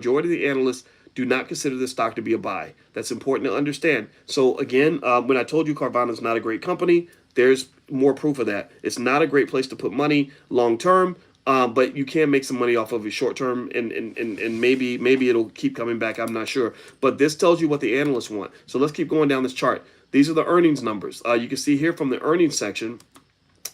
majority of the analysts do not consider this stock to be a buy. That's important to understand. So again, when I told you Carvana is not a great company, there's more proof of that. It's not a great place to put money long term. But you can make some money off of it short term, and maybe it'll keep coming back. I'm not sure. But this tells you what the analysts want. So let's keep going down this chart. These are the earnings numbers. You can see here from the earnings section,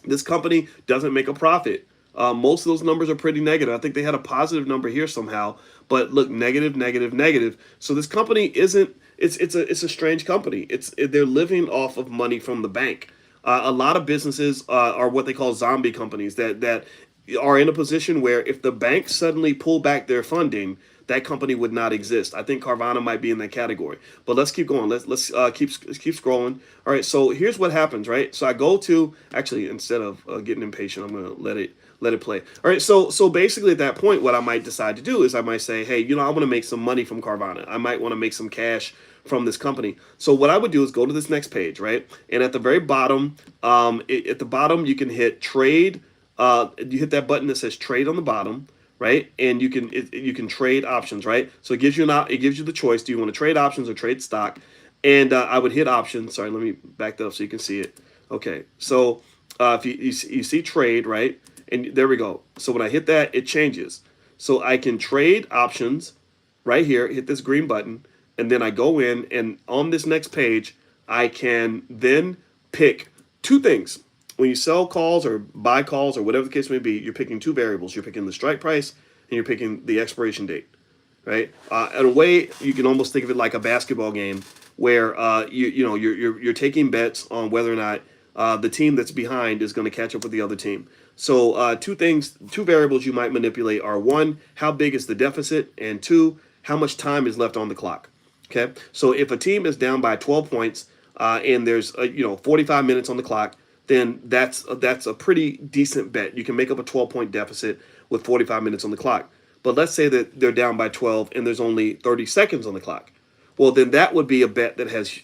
this company doesn't make a profit. Most of those numbers are pretty negative. I think they had a positive number here somehow, but look, negative, negative, negative. So this company isn't. It's a strange company. They're living off of money from the bank. A lot of businesses are what they call zombie companies that are in a position where if the banks suddenly pull back their funding, that company would not exist. I think Carvana might be in that category. But let's keep going. Let's keep scrolling. All right. So here's what happens, right? So I go to actually instead of getting impatient, I'm gonna let it play. All right. So basically at that point, what I might decide to do is I might say, hey, I want to make some money from Carvana. I might want to make some cash from this company. So what I would do is go to this next page, right? And at the very bottom, at the bottom, you can hit trade. You hit that button that says trade on the bottom, right? And you can trade options, right? So it gives you the choice. Do you want to trade options or trade stock? And I would hit options. Sorry, let me back that up so you can see it. Okay, so if you see trade, right? And there we go. So when I hit that, it changes. So I can trade options right here. Hit this green button, and then I go in, and on this next page, I can then pick two things. When you sell calls or buy calls or whatever the case may be, you're picking two variables. You're picking the strike price and you're picking the expiration date, right? In a way, you can almost think of it like a basketball game where you're taking bets on whether or not the team that's behind is going to catch up with the other team. So two variables you might manipulate are one, how big is the deficit, and two, how much time is left on the clock. Okay, so if a team is down by 12 points and there's 45 minutes on the clock, then that's a pretty decent bet. You can make up a 12-point deficit with 45 minutes on the clock. But let's say that they're down by 12 and there's only 30 seconds on the clock. Well, then that would be a bet that has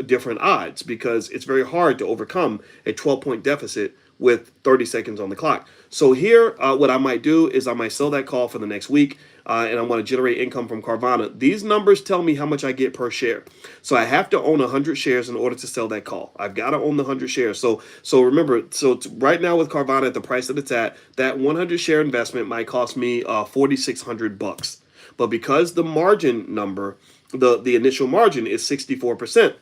different odds because it's very hard to overcome a 12-point deficit with 30 seconds on the clock. So here, what I might do is I might sell that call for the next week, and I want to generate income from Carvana. These numbers tell me how much I get per share. So I have to own 100 shares in order to sell that call. I've got to own the 100 shares. So remember, right now with Carvana at the price that it's at, that 100 share investment might cost me $4,600. But because the margin number, the initial margin is 64%,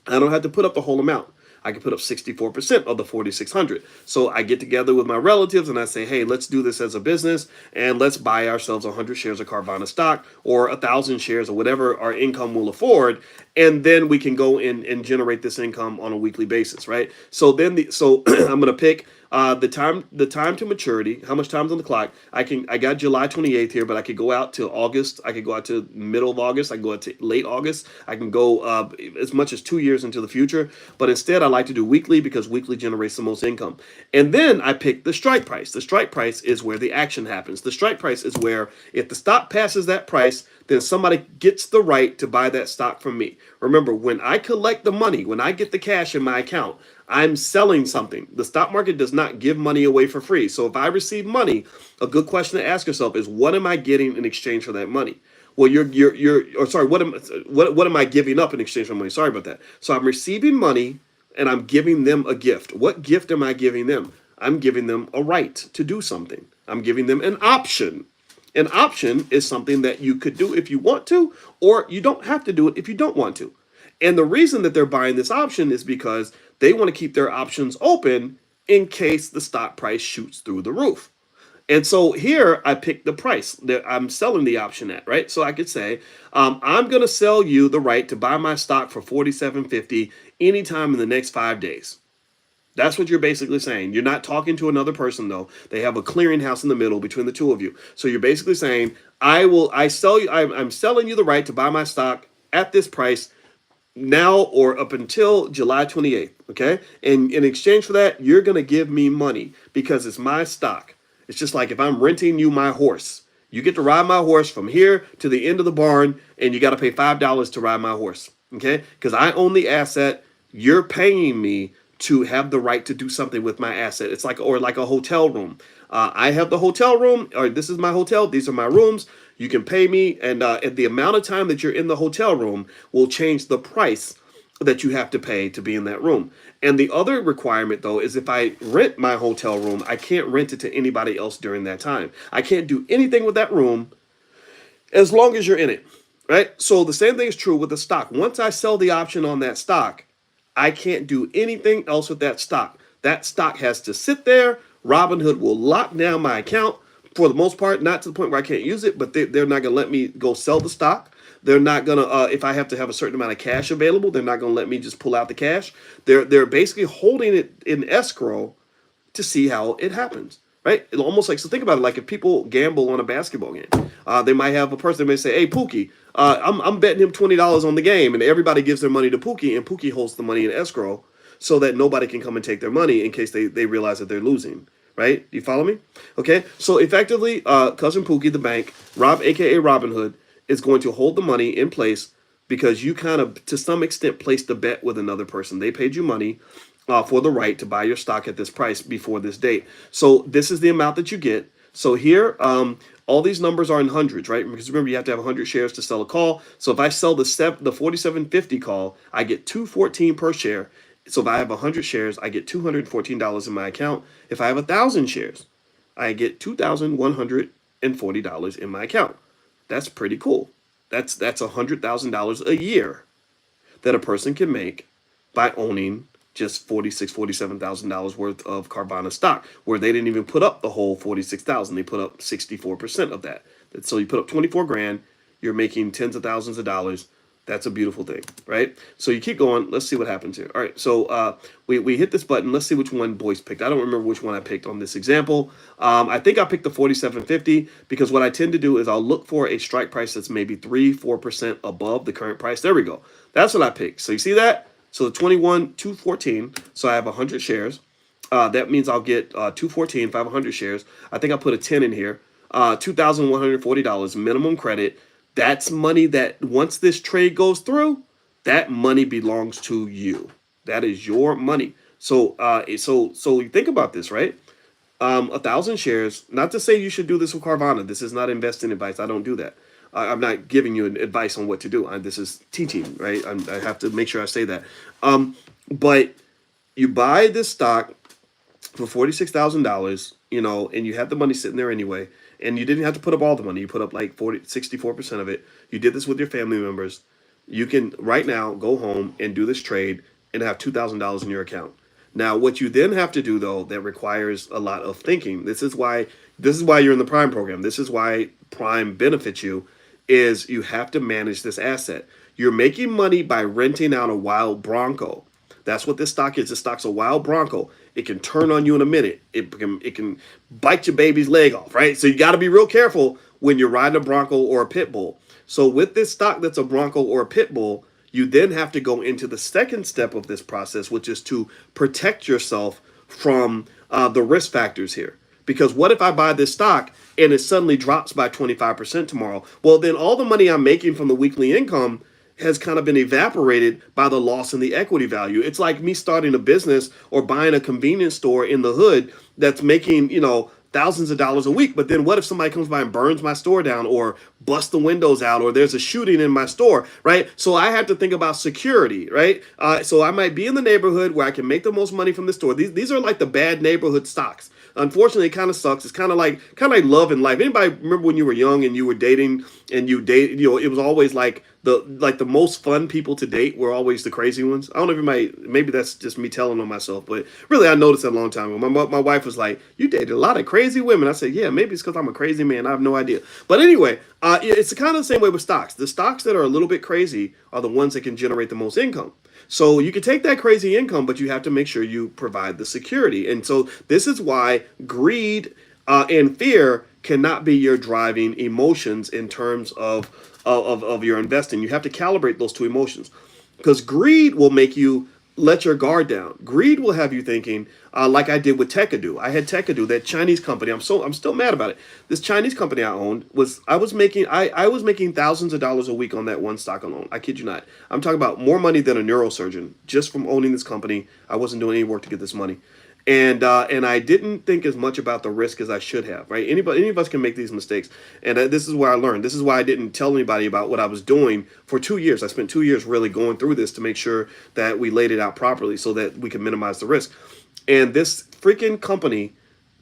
I don't have to put up the whole amount. I can put up 64% of the 4,600. So I get together with my relatives and I say, hey, let's do this as a business and let's buy ourselves 100 shares of Carvana stock or 1,000 shares or whatever our income will afford. And then we can go in and generate this income on a weekly basis, right? So then I'm going to pick the time to maturity, how much time's on the clock. I got July 28th here, but I could go out to August. I could go out to middle of August. I can go out to late August. I can go as much as 2 years into the future. But instead, I like to do weekly because weekly generates the most income. And then I pick the strike price. The strike price is where the action happens. The strike price is where if the stock passes that price, then somebody gets the right to buy that stock from me. Remember, when I collect the money, when I get the cash in my account, I'm selling something. The stock market does not give money away for free. So if I receive money, a good question to ask yourself is, what am I getting in exchange for that money? Well, what am I giving up in exchange for money? Sorry about that. So I'm receiving money and I'm giving them a gift. What gift am I giving them? I'm giving them a right to do something. I'm giving them an option. An option is something that you could do if you want to, or you don't have to do it if you don't want to. And the reason that they're buying this option is because they want to keep their options open in case the stock price shoots through the roof. And so here I pick the price that I'm selling the option at, right? So I could say, I'm going to sell you the right to buy my stock for $47.50 anytime in the next 5 days. That's what you're basically saying. You're not talking to another person, though. They have a clearinghouse in the middle between the two of you. So you're basically saying, I'm selling you the right to buy my stock at this price now or up until July 28th, okay? And in exchange for that, you're going to give me money because it's my stock. It's just like if I'm renting you my horse. You get to ride my horse from here to the end of the barn, and you got to pay $5 to ride my horse, okay? Because I own the asset. You're paying me to have the right to do something with my asset. It's like a hotel room. I have the hotel room, or this is my hotel. These are my rooms. You can pay me, and the amount of time that you're in the hotel room will change the price that you have to pay to be in that room. And the other requirement, though, is if I rent my hotel room, I can't rent it to anybody else during that time. I can't do anything with that room as long as you're in it, right? So the same thing is true with the stock. Once I sell the option on that stock, I can't do anything else with that stock. That stock has to sit there. Robinhood will lock down my account for the most part, not to the point where I can't use it, but they're not going to let me go sell the stock. They're not going to, if I have to have a certain amount of cash available, they're not going to let me just pull out the cash. They're basically holding it in escrow to see how it happens, right? It's almost like, so think about it, like if people gamble on a basketball game, they might have a person that may say, hey, Pookie, I'm betting him $20 on the game, and everybody gives their money to Pookie, and Pookie holds the money in escrow so that nobody can come and take their money in case they realize that they're losing, right? You follow me? Okay, so effectively, Cousin Pookie, the bank, Rob, aka Robinhood, is going to hold the money in place because you kind of, to some extent, placed a bet with another person. They paid you money for the right to buy your stock at this price before this date. So this is the amount that you get. So here, all these numbers are in hundreds, right? Because remember, you have to have 100 shares to sell a call. So if I sell the 4750 call, I get $214 per share. So if I have 100 shares, I get $214 in my account. If I have 1,000 shares, I get $2,140 in my account. That's pretty cool. That's $100,000 a year that a person can make by owning just $47,000 worth of Carvana stock, where they didn't even put up the whole 46,000. They put up 64% of that. So you put up 24 grand, you're making tens of thousands of dollars. That's a beautiful thing, right? So you keep going. Let's see what happens here. All right, so we hit this button. Let's see which one Boyce picked. I don't remember which one I picked on this example. I think I picked the 4750 because what I tend to do is I'll look for a strike price that's maybe 3-4% above the current price. There we go. That's what I picked. So you see that? So the 214. So I have 100 shares. That means I'll get 214 if I have 100 shares. I think I put a 10 in here. $2,140 minimum credit. That's money that once this trade goes through, that money belongs to you. That is your money. So so you think about this, right? 1,000 shares. Not to say you should do this with Carvana. This is not investing advice. I don't do that. I'm not giving you advice on what to do. This is teaching, right? I have to make sure I say that. But you buy this stock for $46,000, and you have the money sitting there anyway. And you didn't have to put up all the money. You put up like 64% of it. You did this with your family members. You can right now go home and do this trade and have $2,000 in your account. Now, what you then have to do, though, that requires a lot of thinking. This is why you're in the Prime program. This is why Prime benefits you, is you have to manage this asset. You're making money by renting out a wild Bronco. That's what this stock is. This stock's a wild Bronco. It can turn on you in a minute. It can bite your baby's leg off, right? So you got to be real careful when you're riding a Bronco or a pit bull. So with this stock that's a Bronco or a pit bull, you then have to go into the second step of this process, which is to protect yourself from the risk factors here. Because what if I buy this stock and it suddenly drops by 25% tomorrow? Well, then all the money I'm making from the weekly income has kind of been evaporated by the loss in the equity value. It's like me starting a business or buying a convenience store in the hood that's making, thousands of dollars a week. But then what if somebody comes by and burns my store down or busts the windows out or there's a shooting in my store, right? So I have to think about security, right? So I might be in the neighborhood where I can make the most money from the store. These are like the bad neighborhood stocks. Unfortunately, it kind of sucks. It's kind of like love and life. Anybody remember when you were young and you were dating and it was always like the most fun people to date were always the crazy ones. I don't know if maybe that's just me telling on myself, but really I noticed that a long time ago. My wife was like, you dated a lot of crazy women. I said, yeah, maybe it's because I'm a crazy man. I have no idea. But anyway, it's kind of the same way with stocks. The stocks that are a little bit crazy are the ones that can generate the most income. So you can take that crazy income, but you have to make sure you provide the security. And so this is why greed and fear cannot be your driving emotions in terms of your investing. You have to calibrate those two emotions, because greed will make you let your guard down. Greed will have you thinking, like I did with Tekadu. I had Tekadu, that Chinese company. I'm still mad about it. This Chinese company I owned I was making thousands of dollars a week on that one stock alone. I kid you not. I'm talking about more money than a neurosurgeon just from owning this company. I wasn't doing any work to get this money. And I didn't think as much about the risk as I should have. Right? Any of us can make these mistakes, and this is where I learned. This is why I didn't tell anybody about what I was doing for 2 years. I spent 2 years really going through this to make sure that we laid it out properly so that we could minimize the risk. And this freaking company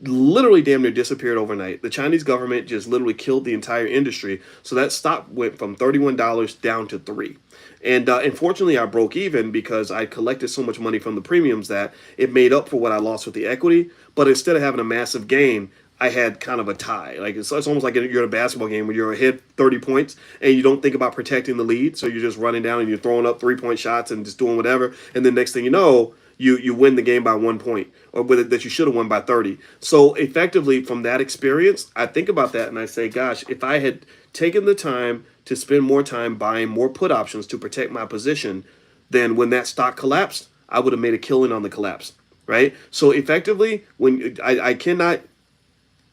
literally damn near disappeared overnight. The Chinese government just literally killed the entire industry. So that stock went from $31 down to $3. And unfortunately, I broke even because I collected so much money from the premiums that it made up for what I lost with the equity. But instead of having a massive gain, I had kind of a tie. Like it's almost like you're in a basketball game where you're ahead 30 points and you don't think about protecting the lead. So you're just running down and you're throwing up 3-point shots and just doing whatever. And then next thing you know, you win the game by 1 point, or with it that you should have won by 30. So effectively, from that experience, I think about that and I say, gosh, if I had taken the time to spend more time buying more put options to protect my position, then when that stock collapsed, I would have made a killing on the collapse, right? So effectively, when I cannot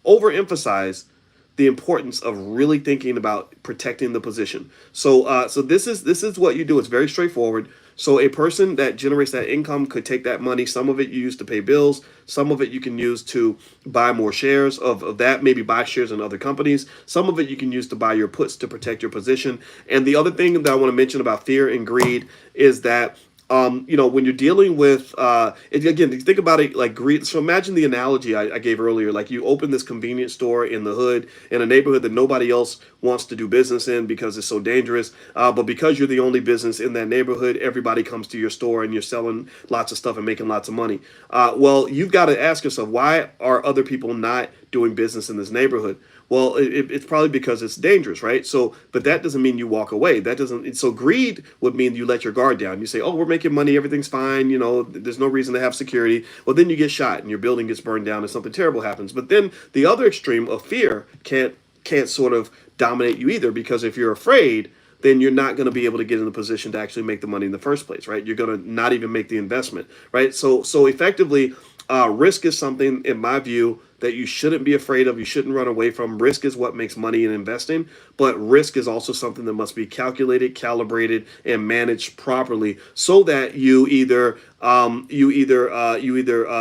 overemphasize the importance of really thinking about protecting the position. So this is what you do. It's very straightforward. So a person that generates that income could take that money. Some of it you use to pay bills. Some of it you can use to buy more shares of that, maybe buy shares in other companies. Some of it you can use to buy your puts to protect your position. And the other thing that I want to mention about fear and greed is that when you're dealing with, again, think about it like greed. So imagine the analogy I gave earlier. Like you open this convenience store in the hood in a neighborhood that nobody else wants to do business in because it's so dangerous. But because you're the only business in that neighborhood, everybody comes to your store and you're selling lots of stuff and making lots of money. Well, you've got to ask yourself, why are other people not doing business in this neighborhood? Well, it's probably because it's dangerous, right? So, but that doesn't mean you walk away. That doesn't. So greed would mean you let your guard down. You say, "Oh, we're making money, everything's fine. There's no reason to have security." Well, then you get shot and your building gets burned down and something terrible happens. But then the other extreme of fear can't sort of dominate you either, because if you're afraid, then you're not going to be able to get in the position to actually make the money in the first place, right? You're going to not even make the investment, right? So effectively, risk is something, in my view, that you shouldn't be afraid of. You shouldn't run away from. Risk is what makes money in investing, but risk is also something that must be calculated, calibrated, and managed properly so that you either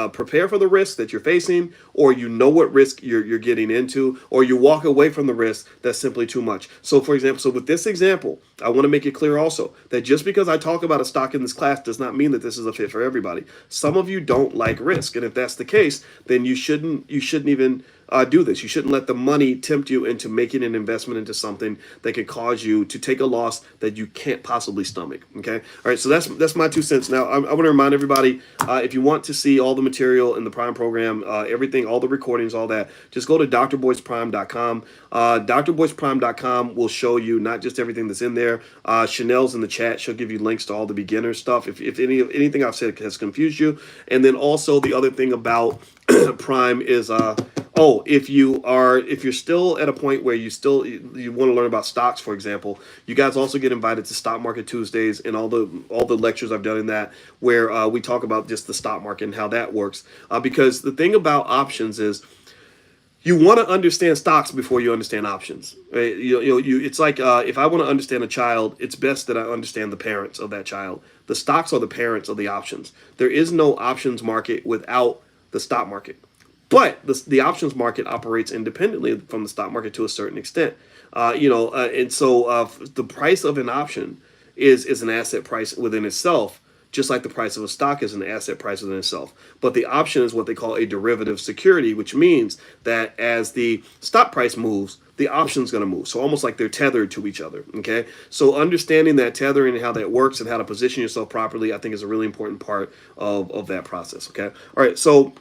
prepare for the risk that you're facing, or you know what risk you're getting into, or you walk away from the risk that's simply too much. So for example, with this example, I want to make it clear also that just because I talk about a stock in this class does not mean that this is a fit for everybody. Some of you don't like risk, and if that's the case, then you shouldn't even do this. You shouldn't let the money tempt you into making an investment into something that could cause you to take a loss that you can't possibly stomach. Okay. All right. So that's my 2 cents. Now I want to remind everybody, if you want to see all the material in the Prime program, everything, all the recordings, all that, just go to drboyceprime.com. drboyceprime.com will show you not just everything that's in there. Chanel's in the chat. She'll give you links to all the beginner stuff if anything I've said has confused you. And then also the other thing about Prime is if you're still at a point where you want to learn about stocks, for example, you guys also get invited to Stock Market Tuesdays and all the lectures I've done in that, where we talk about just the stock market and how that works. Because the thing about options is, you want to understand stocks before you understand options. Right? It's like if I want to understand a child, it's best that I understand the parents of that child. The stocks are the parents of the options. There is no options market without the stock market. But the options market operates independently from the stock market to a certain extent. And so the price of an option is an asset price within itself, just like the price of a stock is an asset price within itself. But the option is what they call a derivative security, which means that as the stock price moves, the option is going to move. So almost like they're tethered to each other. Okay. So understanding that tethering and how that works and how to position yourself properly, I think is a really important part of that process. Okay. All right. So